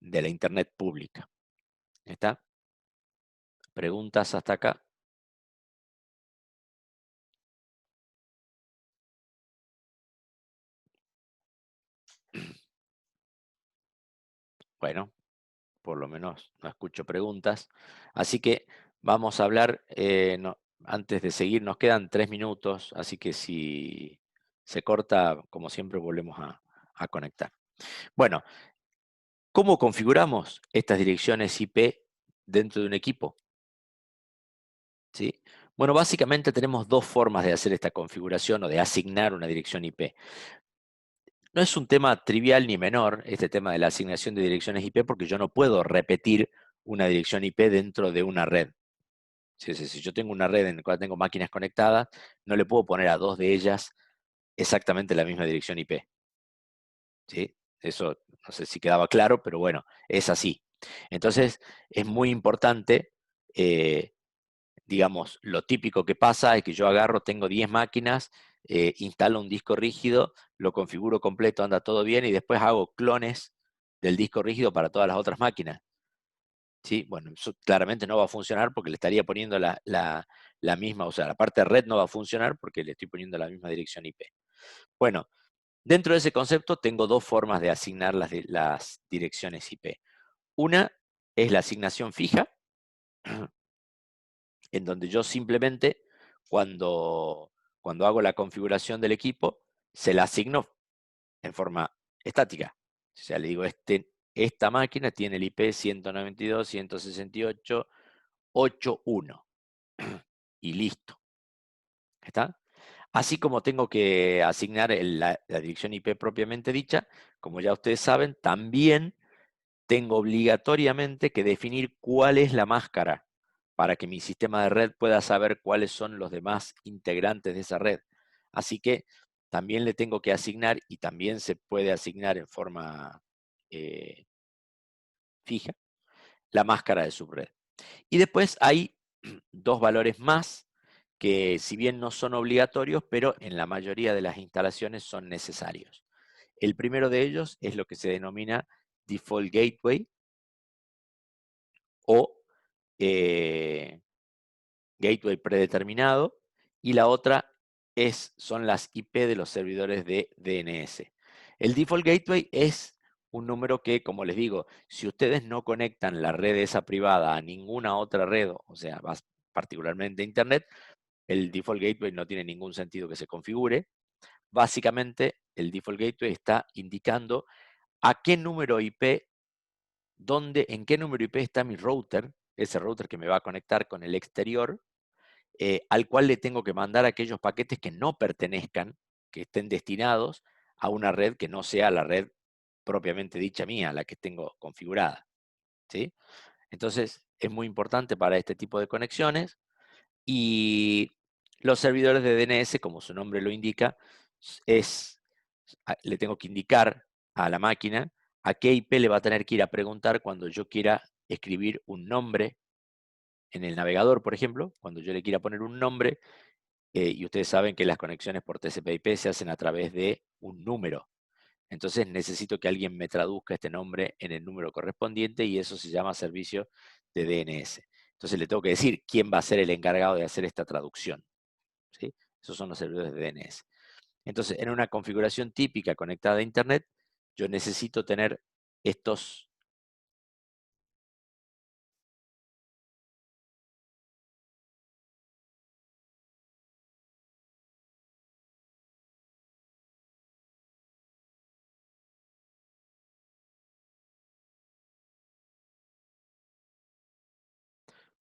la Internet pública. ¿Está? ¿Preguntas hasta acá? Bueno, por lo menos no escucho preguntas. Así que vamos a hablar, antes de seguir, nos quedan 3 minutos, así que si se corta, como siempre, volvemos a conectar. Bueno, ¿cómo configuramos estas direcciones IP dentro de un equipo? ¿Sí? Bueno, básicamente tenemos dos formas de hacer esta configuración o de asignar una dirección IP. No es un tema trivial ni menor este tema de la asignación de direcciones IP porque yo no puedo repetir una dirección IP dentro de una red. Si yo tengo una red en la cual tengo máquinas conectadas, no le puedo poner a dos de ellas exactamente la misma dirección IP. ¿Sí? Eso no sé si quedaba claro, pero bueno, es así. Entonces, es muy importante, digamos, lo típico que pasa es que yo agarro, tengo 10 máquinas, instalo un disco rígido, lo configuro completo, anda todo bien, y después hago clones del disco rígido para todas las otras máquinas. ¿Sí? Bueno, eso claramente no va a funcionar porque le estaría poniendo la misma, o sea, la parte de red no va a funcionar porque le estoy poniendo la misma dirección IP. Bueno, dentro de ese concepto tengo dos formas de asignar las direcciones IP. Una es la asignación fija, en donde yo simplemente cuando hago la configuración del equipo, se la asigno en forma estática. O sea, le digo, esta máquina tiene el IP 192.168.8.1 y listo. ¿Está? Así como tengo que asignar la dirección IP propiamente dicha, como ya ustedes saben, también tengo obligatoriamente que definir cuál es la máscara para que mi sistema de red pueda saber cuáles son los demás integrantes de esa red. Así que también le tengo que asignar, y también se puede asignar en forma eh, fija, la máscara de subred. Y después hay dos valores más que, si bien no son obligatorios, pero en la mayoría de las instalaciones son necesarios. El primero de ellos es lo que se denomina Default Gateway o gateway predeterminado, y la otra son las IP de los servidores de DNS. El Default Gateway es un número que, como les digo, si ustedes no conectan la red esa privada a ninguna otra red, o sea, particularmente a Internet, el Default Gateway no tiene ningún sentido que se configure. Básicamente, el Default Gateway está indicando a qué número IP, en qué número IP está mi router, ese router que me va a conectar con el exterior, al cual le tengo que mandar aquellos paquetes que no pertenezcan, que estén destinados a una red que no sea la red propiamente dicha mía, la que tengo configurada. ¿Sí? Entonces, es muy importante para este tipo de conexiones. Y los servidores de DNS, como su nombre lo indica, le tengo que indicar a la máquina a qué IP le va a tener que ir a preguntar cuando yo quiera escribir un nombre en el navegador, por ejemplo, cuando yo le quiera poner un nombre, y ustedes saben que las conexiones por TCP/IP se hacen a través de un número. Entonces necesito que alguien me traduzca este nombre en el número correspondiente, y eso se llama servicio de DNS. Entonces le tengo que decir quién va a ser el encargado de hacer esta traducción. ¿Sí? Esos son los servidores de DNS. Entonces, en una configuración típica conectada a Internet, yo necesito tener estos.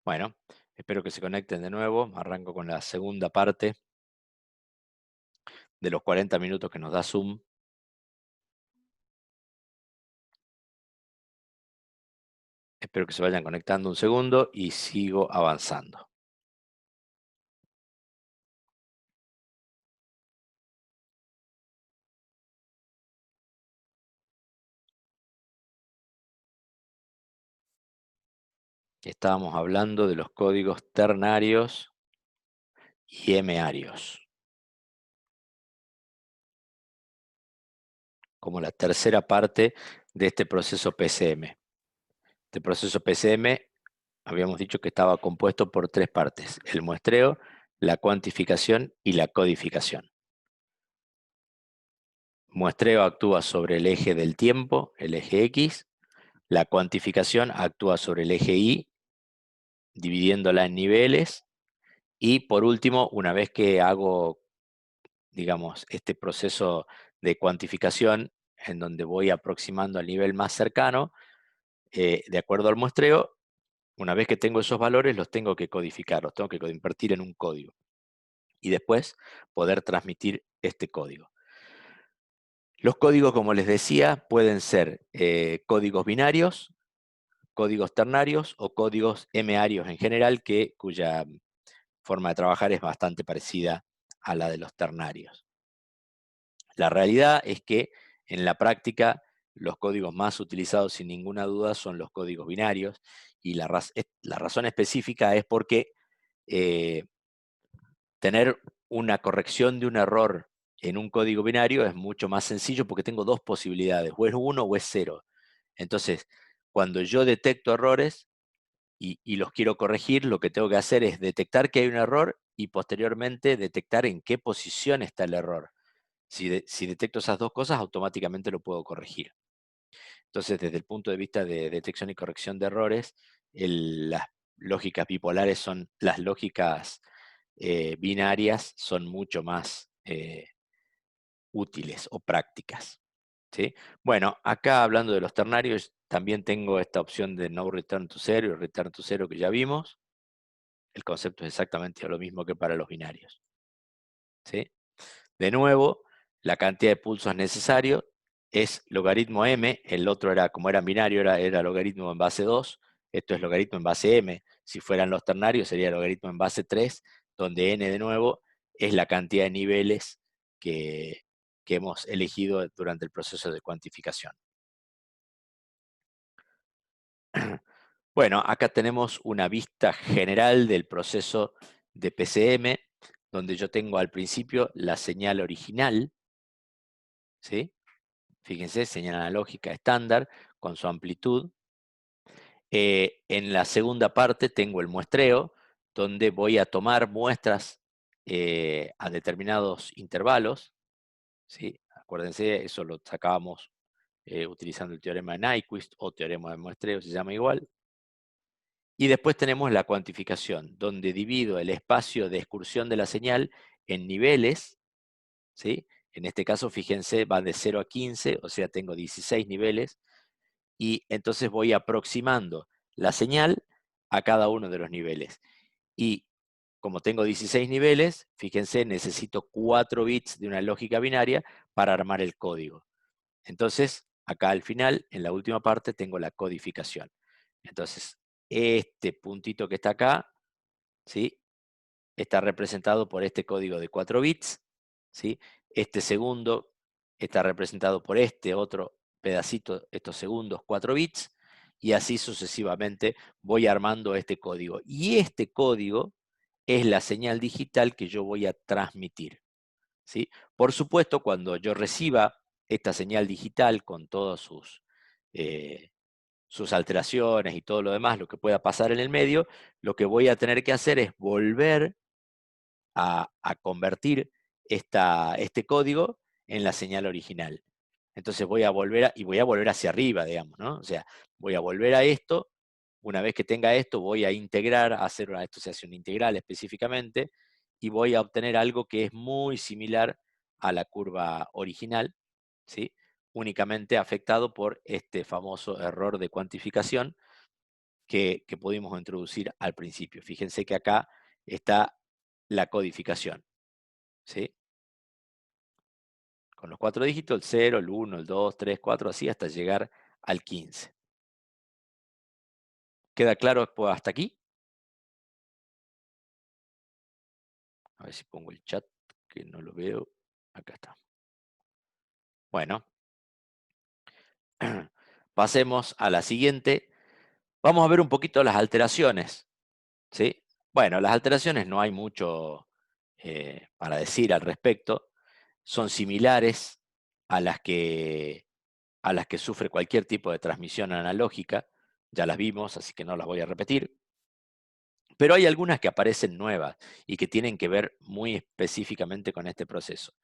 Bueno, espero que se conecten de nuevo. Arranco con la segunda parte de los 40 minutos que nos da Zoom. Espero que se vayan conectando un segundo y sigo avanzando. Estábamos hablando de los códigos ternarios y M-arios, como la tercera parte de este proceso PCM. Este proceso PCM habíamos dicho que estaba compuesto por tres partes: el muestreo, la cuantificación y la codificación. Muestreo actúa sobre el eje del tiempo, el eje X. La cuantificación actúa sobre el eje Y, dividiéndola en niveles. Y por último, una vez que hago, digamos, este proceso de cuantificación, en donde voy aproximando al nivel más cercano, de acuerdo al muestreo, una vez que tengo esos valores, los tengo que codificar, los tengo que convertir en un código. Y después poder transmitir este código. Los códigos, como les decía, pueden ser códigos binarios, códigos ternarios o códigos M-arios en general, cuya forma de trabajar es bastante parecida a la de los ternarios. La realidad es que en la práctica los códigos más utilizados sin ninguna duda son los códigos binarios, y la razón específica es porque tener una corrección de un error en un código binario es mucho más sencillo porque tengo dos posibilidades: o es 1 o es 0. Entonces, cuando yo detecto errores y los quiero corregir, lo que tengo que hacer es detectar que hay un error y posteriormente detectar en qué posición está el error. Si detecto esas dos cosas, automáticamente lo puedo corregir. Entonces, desde el punto de vista de detección y corrección de errores, las lógicas bipolares son las lógicas binarias, son mucho más útiles o prácticas, ¿sí? Bueno, acá hablando de los ternarios, también tengo esta opción de no return to zero y return to zero que ya vimos. El concepto es exactamente lo mismo que para los binarios, ¿sí? De nuevo, la cantidad de pulsos necesario es logaritmo m. El otro era, como era binario, era logaritmo en base 2. Esto es logaritmo en base m. Si fueran los ternarios, sería logaritmo en base 3, donde n, de nuevo, es la cantidad de niveles que hemos elegido durante el proceso de cuantificación. Bueno, acá tenemos una vista general del proceso de PCM, donde yo tengo al principio la señal original, ¿sí? Fíjense, señal analógica estándar con su amplitud. En la segunda parte tengo el muestreo, donde voy a tomar muestras a determinados intervalos, ¿sí? Acuérdense, eso lo sacábamos utilizando el teorema de Nyquist o teorema de muestreo, se llama igual. Y después tenemos la cuantificación, donde divido el espacio de excursión de la señal en niveles, ¿sí? En este caso, fíjense, va de 0 a 15, o sea, tengo 16 niveles, y entonces voy aproximando la señal a cada uno de los niveles. Y como tengo 16 niveles, fíjense, necesito 4 bits de una lógica binaria para armar el código. Entonces, acá al final, en la última parte, tengo la codificación. Entonces, este puntito que está acá, ¿sí?, está representado por este código de 4 bits, ¿sí? Este segundo está representado por este otro pedacito, estos segundos 4 bits, y así sucesivamente voy armando este código. Y este código es la señal digital que yo voy a transmitir, ¿sí? Por supuesto, cuando yo reciba esta señal digital con todas sus alteraciones y todo lo demás, lo que pueda pasar en el medio, lo que voy a tener que hacer es volver a convertir este código en la señal original. Entonces voy a volver hacia arriba, digamos, ¿no? O sea, voy a volver a esto. Una vez que tenga esto, voy a integrar, a hacer una asociación integral específicamente, y voy a obtener algo que es muy similar a la curva original, ¿sí? Únicamente afectado por este famoso error de cuantificación que pudimos introducir al principio. Fíjense que acá está la codificación, ¿sí? Con los 4 dígitos, el 0, el 1, el 2, 3, 4, así hasta llegar al 15. ¿Queda claro hasta aquí? A ver si pongo el chat, que no lo veo. Acá está. Bueno, pasemos a la siguiente. Vamos a ver un poquito las alteraciones, ¿sí? Bueno, las alteraciones no hay mucho para decir al respecto. Son similares a las que, sufre cualquier tipo de transmisión analógica. Ya las vimos, así que no las voy a repetir. Pero hay algunas que aparecen nuevas y que tienen que ver muy específicamente con este proceso.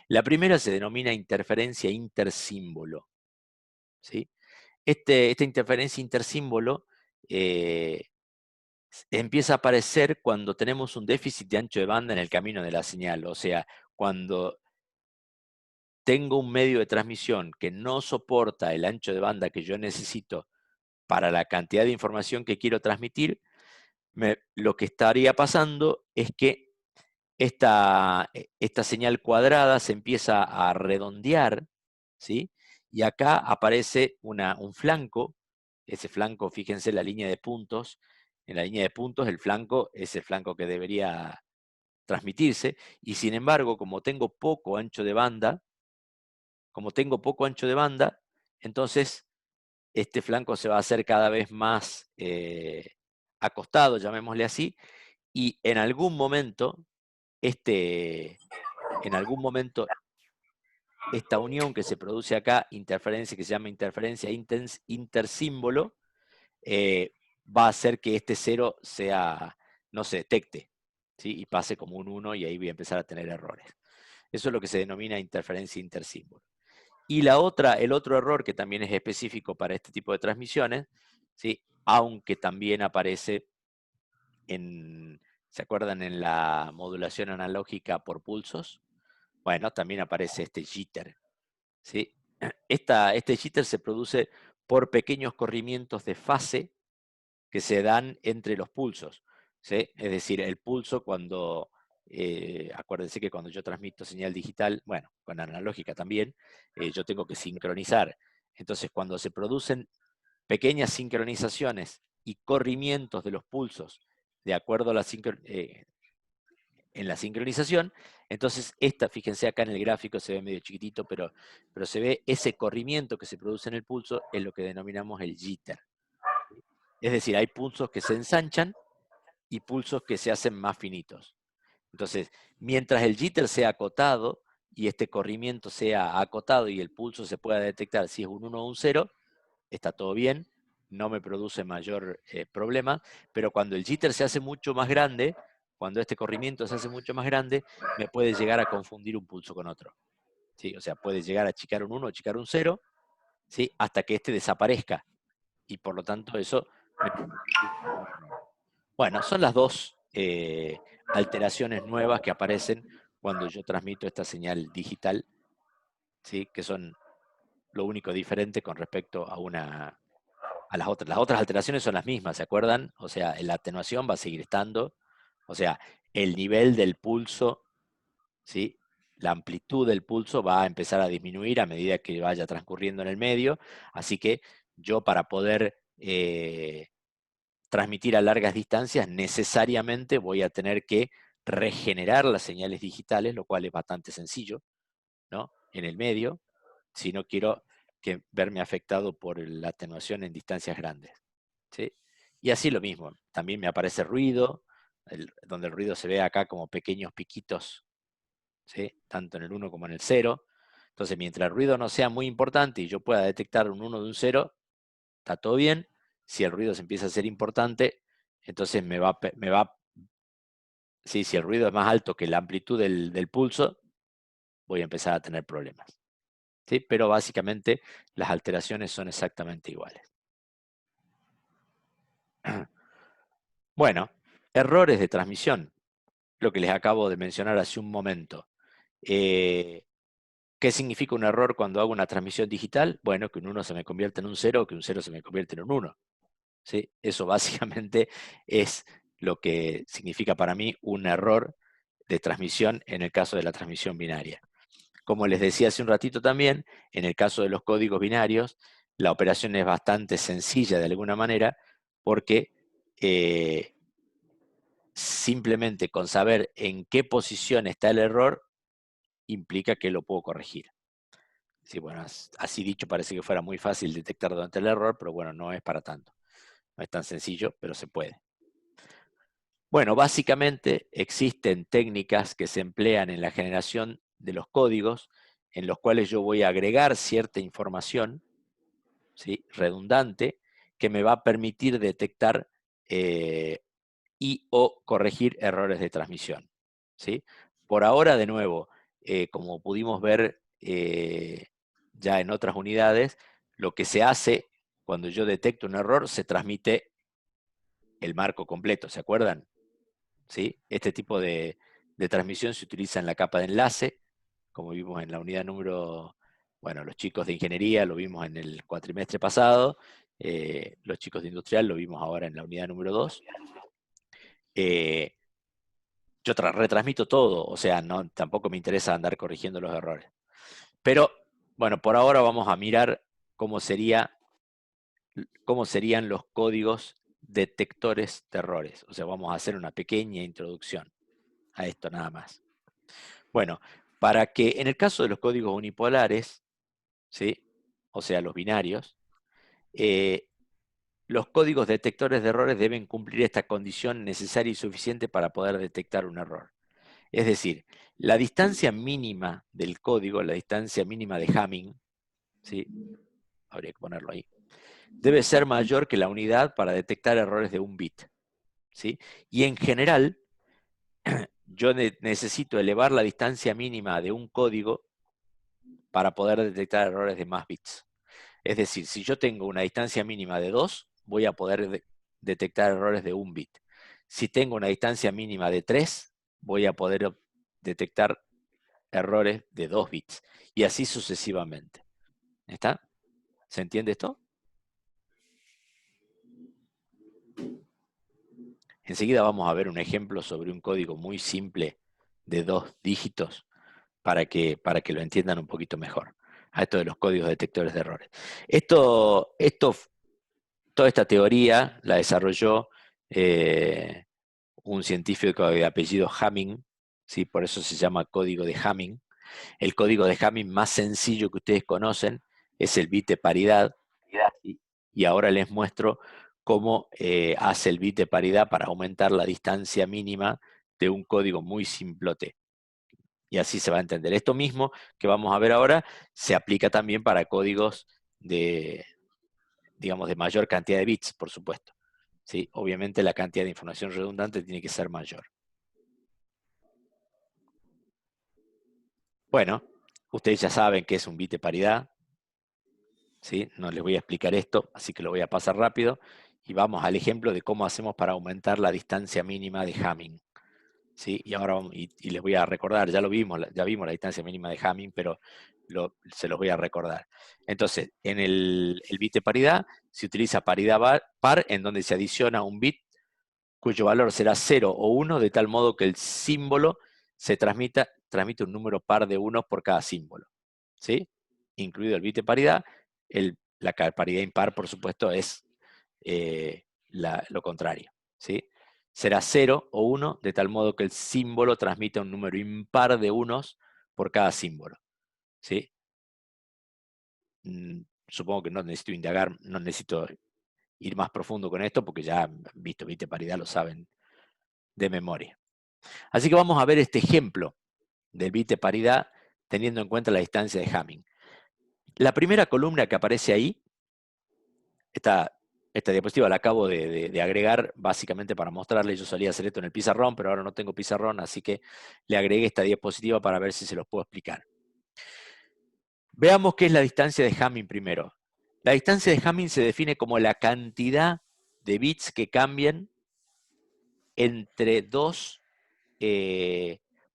La primera se denomina interferencia intersímbolo, ¿sí? Esta interferencia intersímbolo empieza a aparecer cuando tenemos un déficit de ancho de banda en el camino de la señal, o sea, cuando tengo un medio de transmisión que no soporta el ancho de banda que yo necesito para la cantidad de información que quiero transmitir, lo que estaría pasando es que esta señal cuadrada se empieza a redondear, ¿sí? Y acá aparece un flanco. Ese flanco, fíjense la línea de puntos. En la línea de puntos el flanco es el flanco que debería transmitirse, y sin embargo, como tengo poco ancho de banda, entonces este flanco se va a hacer cada vez más acostado, llamémosle así, y en algún momento, esta unión que se produce acá, interferencia, que se llama interferencia intersímbolo, va a hacer que este 0 no se detecte, ¿sí? Y pase como un 1, y ahí voy a empezar a tener errores. Eso es lo que se denomina interferencia intersímbolo. Y el otro error que también es específico para este tipo de transmisiones, ¿sí? Aunque también aparece ¿se acuerdan en la modulación analógica por pulsos? Bueno, también aparece este jitter, ¿sí? Este jitter se produce por pequeños corrimientos de fase que se dan entre los pulsos, ¿sí? Es decir, el pulso acuérdense que cuando yo transmito señal digital, bueno, con analógica también, yo tengo que sincronizar. Entonces, cuando se producen pequeñas sincronizaciones y corrimientos de los pulsos de acuerdo a en la sincronización, entonces fíjense acá en el gráfico, se ve medio chiquitito, pero se ve ese corrimiento que se produce en el pulso, es lo que denominamos el jitter. Es decir, hay pulsos que se ensanchan y pulsos que se hacen más finitos. Entonces, mientras el jitter sea acotado y este corrimiento sea acotado y el pulso se pueda detectar si es un 1 o un 0, está todo bien, no me produce mayor problema, pero cuando el jitter se hace mucho más grande, cuando este corrimiento se hace mucho más grande, me puede llegar a confundir un pulso con otro, ¿sí? O sea, puede llegar a achicar un 1, achicar un 0, ¿sí? Hasta que este desaparezca, y por lo tanto eso me produce un error. Bueno, son las dos alteraciones nuevas que aparecen cuando yo transmito esta señal digital, ¿sí? Que son lo único diferente con respecto a las otras. Las otras alteraciones son las mismas, ¿se acuerdan? O sea, la atenuación va a seguir estando, o sea, el nivel del pulso, ¿sí? La amplitud del pulso va a empezar a disminuir a medida que vaya transcurriendo en el medio, así que yo, para poder transmitir a largas distancias, necesariamente voy a tener que regenerar las señales digitales, lo cual es bastante sencillo, ¿no? En el medio, si no quiero verme afectado por la atenuación en distancias grandes, ¿sí? Y así lo mismo, también me aparece ruido, donde el ruido se ve acá como pequeños piquitos, ¿sí? Tanto en el 1 como en el 0. Entonces, mientras el ruido no sea muy importante y yo pueda detectar un 1 de un 0, está todo bien. Si el ruido se empieza a ser importante, entonces sí, si el ruido es más alto que la amplitud del pulso, voy a empezar a tener problemas. ¿sí? Pero básicamente las alteraciones son exactamente iguales. Bueno, errores de transmisión, lo que les acabo de mencionar hace un momento. ¿Qué significa un error cuando hago una transmisión digital? Bueno, que un 1 se me convierte en un 0 o que un 0 se me convierte en un 1. ¿Sí? Eso básicamente es lo que significa para mí un error de transmisión en el caso de la transmisión binaria. Como les decía hace un ratito también, en el caso de los códigos binarios, la operación es bastante sencilla de alguna manera porque simplemente con saber en qué posición está el error implica que lo puedo corregir. Sí, bueno, así dicho parece que fuera muy fácil detectar dónde está el error, pero bueno, no es para tanto. No es tan sencillo, pero se puede. Bueno, básicamente existen técnicas que se emplean en la generación de los códigos en los cuales yo voy a agregar cierta información, ¿sí?, redundante que me va a permitir detectar y o corregir errores de transmisión, ¿sí? Por ahora, de nuevo, como pudimos ver ya en otras unidades, lo que se hace cuando yo detecto un error, se transmite el marco completo, ¿se acuerdan? ¿Sí? Este tipo de transmisión se utiliza en la capa de enlace, como vimos en la unidad número, bueno, los chicos de ingeniería lo vimos en el cuatrimestre pasado, los chicos de industrial lo vimos ahora en la unidad número 2. Yo retransmito todo, o sea, no, tampoco me interesa andar corrigiendo los errores. Pero, bueno, por ahora vamos a mirar cómo serían los códigos detectores de errores. O sea, vamos a hacer una pequeña introducción a esto nada más. Bueno, para que en el caso de los códigos unipolares, ¿sí?, o sea, los binarios, los códigos detectores de errores deben cumplir esta condición necesaria y suficiente para poder detectar un error. Es decir, la distancia mínima del código, la distancia mínima de Hamming, ¿sí?, habría que ponerlo ahí, debe ser mayor que la unidad para detectar errores de un bit, ¿sí? Y en general, yo necesito elevar la distancia mínima de un código para poder detectar errores de más bits. Es decir, si yo tengo una distancia mínima de 2, voy a poder detectar errores de un bit. Si tengo una distancia mínima de 3, voy a poder detectar errores de 2 bits. Y así sucesivamente. ¿Está? ¿Se entiende esto? Enseguida vamos a ver un ejemplo sobre un código muy simple de 2 dígitos para que lo entiendan un poquito mejor. A esto de los códigos detectores de errores. Toda esta teoría la desarrolló un científico de apellido Hamming, ¿sí? Por eso se llama código de Hamming. El código de Hamming más sencillo que ustedes conocen es el bit de paridad. Y ahora les muestro cómo hace el bit de paridad para aumentar la distancia mínima de un código muy simplote. Y así se va a entender. Esto mismo que vamos a ver ahora se aplica también para códigos de, digamos, de mayor cantidad de bits, por supuesto. ¿Sí? Obviamente la cantidad de información redundante tiene que ser mayor. Bueno, ustedes ya saben qué es un bit de paridad, ¿sí? No les voy a explicar esto, así que lo voy a pasar rápido. Y vamos al ejemplo de cómo hacemos para aumentar la distancia mínima de Hamming. ¿Sí? Y ahora y les voy a recordar, ya vimos la distancia mínima de Hamming, pero se los voy a recordar. Entonces, en el bit de paridad se utiliza paridad par, en donde se adiciona un bit cuyo valor será 0 o 1, de tal modo que el símbolo transmite un número par de unos por cada símbolo. ¿Sí? Incluido el bit de paridad, la paridad impar, por supuesto, es lo contrario. ¿Sí? Será 0 o 1, de tal modo que el símbolo transmite un número impar de unos por cada símbolo. ¿Sí? Supongo que no necesito indagar, no necesito ir más profundo con esto, porque ya han visto bit de paridad, lo saben de memoria. Así que vamos a ver este ejemplo del bit de paridad teniendo en cuenta la distancia de Hamming. La primera columna que aparece ahí, esta diapositiva la acabo de agregar básicamente para mostrarles. Yo solía hacer esto en el pizarrón, pero ahora no tengo pizarrón, así que le agregué esta diapositiva para ver si se los puedo explicar. Veamos qué es la distancia de Hamming primero. La distancia de Hamming se define como la cantidad de bits que cambian entre dos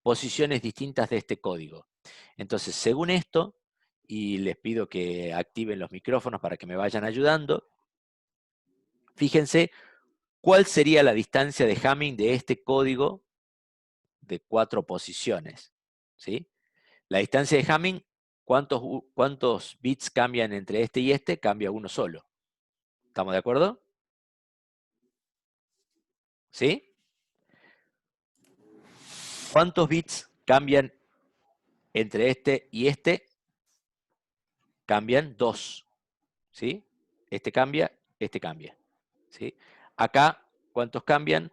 posiciones distintas de este código. Entonces, según esto, y les pido que activen los micrófonos para que me vayan ayudando, fíjense cuál sería la distancia de Hamming de este código de 4 posiciones. ¿Sí? La distancia de Hamming, ¿cuántos bits cambian entre este y este? Cambia uno solo. ¿Estamos de acuerdo? ¿Sí? ¿Cuántos bits cambian entre este y este? Cambian 2. ¿Sí? Este cambia, este cambia. ¿Sí? Acá, ¿cuántos cambian?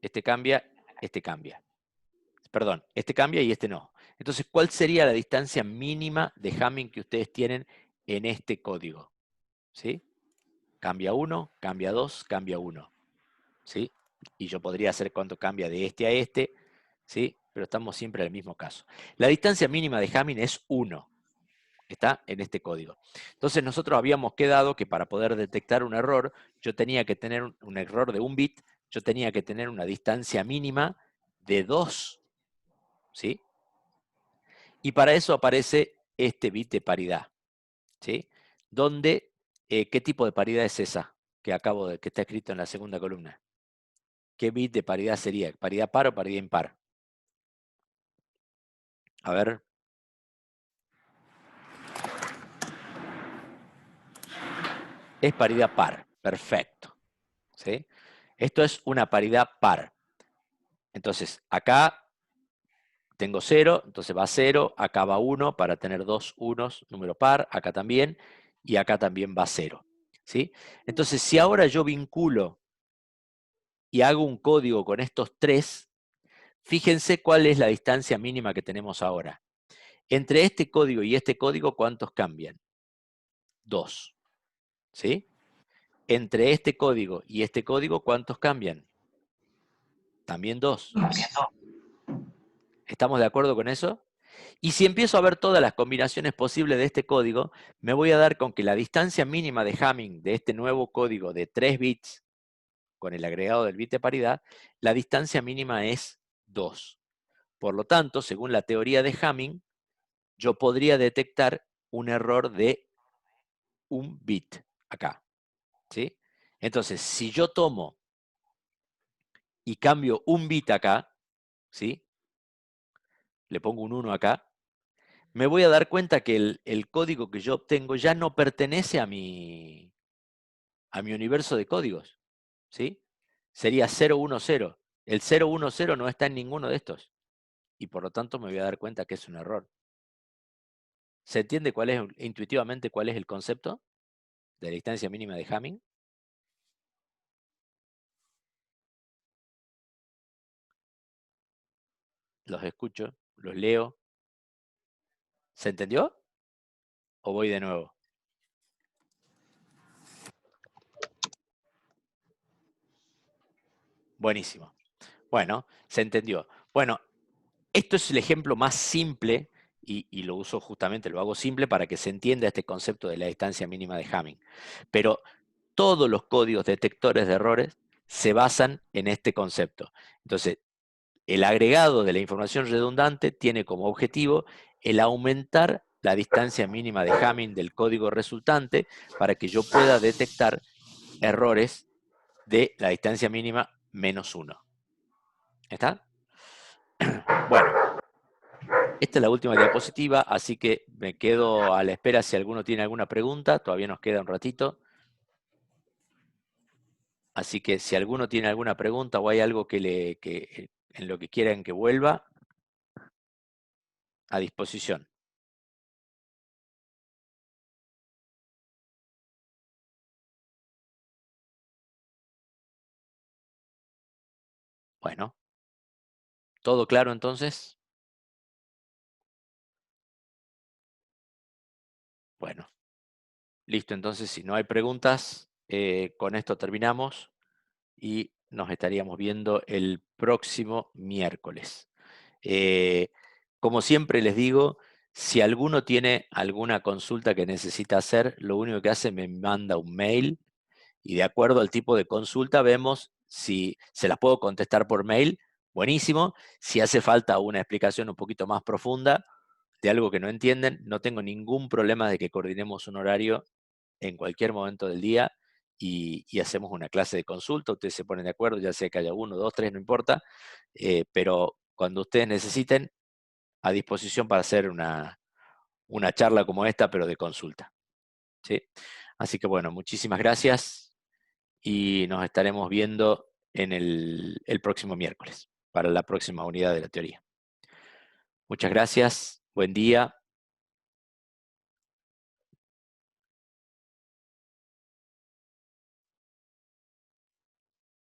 Este cambia, este cambia. Perdón, este cambia y este no. Entonces, ¿cuál sería la distancia mínima de Hamming que ustedes tienen en este código? ¿Sí? Cambia 1, cambia 2, cambia 1. ¿Sí? Y yo podría hacer cuánto cambia de este a este, ¿sí? Pero estamos siempre en el mismo caso. La distancia mínima de Hamming es 1. Está en este código. Entonces nosotros habíamos quedado que para poder detectar un error, yo tenía que tener un error de un bit, yo tenía que tener una distancia mínima de 2, ¿sí? Y para eso aparece este bit de paridad, ¿sí? Donde, ¿qué tipo de paridad es esa que está escrito en la segunda columna? ¿Qué bit de paridad sería? ¿Paridad par o paridad impar? A ver. Es paridad par. Perfecto. ¿Sí? Esto es una paridad par. Entonces, acá tengo 0, entonces va 0, acá va 1 para tener dos unos, número par, acá también, y acá también va 0. ¿Sí? Entonces, si ahora yo vinculo y hago un código con estos tres, fíjense cuál es la distancia mínima que tenemos ahora. Entre este código y este código, ¿cuántos cambian? 2. ¿Sí? Entre este código y este código, ¿cuántos cambian? También 2. ¿Estamos de acuerdo con eso? Y si empiezo a ver todas las combinaciones posibles de este código, me voy a dar con que la distancia mínima de Hamming de este nuevo código de 3 bits, con el agregado del bit de paridad, la distancia mínima es 2. Por lo tanto, según la teoría de Hamming, yo podría detectar un error de un bit acá. ¿Sí? Entonces, si yo tomo y cambio un bit acá, ¿sí? Le pongo un 1 acá, me voy a dar cuenta que el código que yo obtengo ya no pertenece a mi universo de códigos. ¿Sí? Sería 010. El 010 no está en ninguno de estos. Y por lo tanto me voy a dar cuenta que es un error. ¿Se entiende intuitivamente cuál es el concepto de la distancia mínima de Hamming? Los escucho, los leo. ¿Se entendió? ¿O voy de nuevo? Buenísimo. Bueno, se entendió. Bueno, esto es el ejemplo más simple y lo uso justamente, lo hago simple para que se entienda este concepto de la distancia mínima de Hamming. Pero todos los códigos detectores de errores se basan en este concepto. Entonces, el agregado de la información redundante tiene como objetivo el aumentar la distancia mínima de Hamming del código resultante para que yo pueda detectar errores de la distancia mínima -1. ¿Está? Bueno, esta es la última diapositiva, así que me quedo a la espera si alguno tiene alguna pregunta. Todavía nos queda un ratito. Así que si alguno tiene alguna pregunta o hay algo en lo que quieran que vuelva, a disposición. Bueno, ¿todo claro entonces? Bueno, listo. Entonces, si no hay preguntas, con esto terminamos y nos estaríamos viendo el próximo miércoles. Como siempre les digo, Si alguno tiene alguna consulta que necesita hacer, lo único que hace me manda un mail y de acuerdo al tipo de consulta vemos si se las puedo contestar por mail, buenísimo. Si hace falta una explicación un poquito más profunda de algo que no entienden, no tengo ningún problema de que coordinemos un horario en cualquier momento del día y hacemos una clase de consulta. Ustedes se ponen de acuerdo, ya sea que haya uno, dos, tres, no importa, pero cuando ustedes necesiten, a disposición para hacer una charla como esta, pero de consulta. ¿Sí? Así que bueno, muchísimas gracias y nos estaremos viendo en el próximo miércoles para la próxima unidad de la teoría. Muchas gracias, buen día